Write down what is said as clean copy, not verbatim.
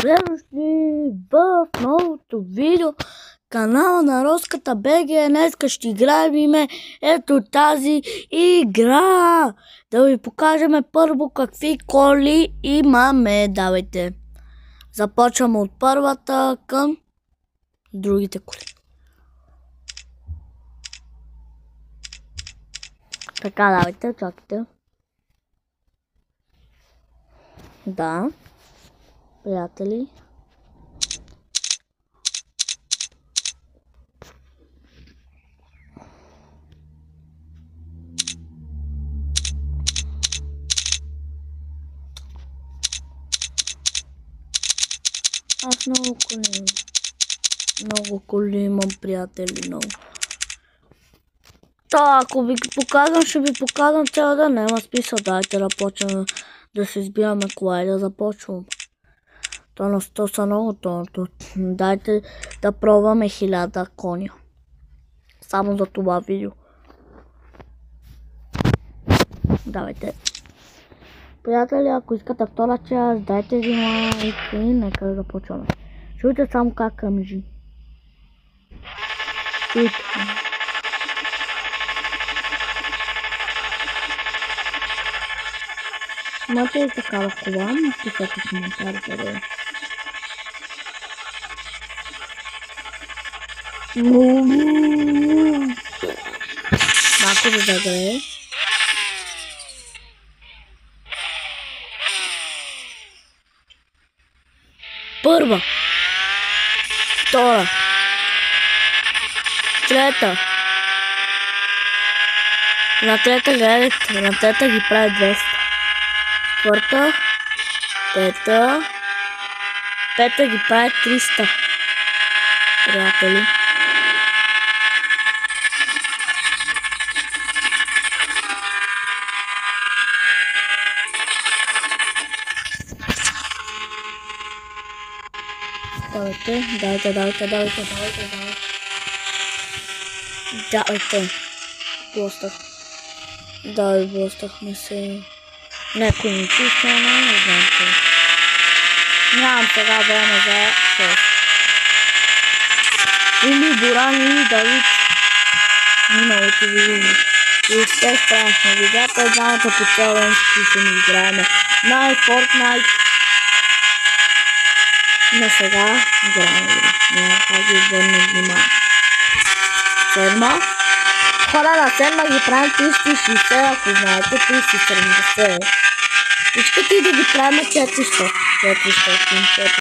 Добре дошли в новото видео канала на Роската БГ. Днеска ще играем ето тази игра. Да ви покажем първо какви коли имаме. Давайте. Започваме от първата към другите коли. Така, давайте, чакайте. Да, приятели. Аз много коли имам, приятели, много. Ако ви показвам, ще ви показвам цял ден. Няма смисъл, дайте да почнем да се избираме кола и да започвам. То на 100 са много тонато. Дайте да пробваме 1000 коня. Само за това видео. Давайте. Приятели, ако искате втора част, дайте ви лайк и нека да започваме. Чуйте само как къмжи. Чуйте. Имате ли такава кола? Напишете в коментарите, да. Малко да загрее. Първа. Втора. Трета. На трета гледайте. На трета ги прави 200. Четвърта. Пета. Пета ги прави 300. Приятели. Давайте. Давайте. Блъстах. Да, блъстахме се. Някой не чувства, не знам че. Нямам сега време за шоу. Или Боран, или Давид. Миналото видео. И те страшно видеята, двамата по цял ден ще ни играем на Fortnite. Но сега играем. Няма как да обърнем внимание. Седма. Хора на седма ги правим 360, ако знаете, 370. Искате и да ги правим 400.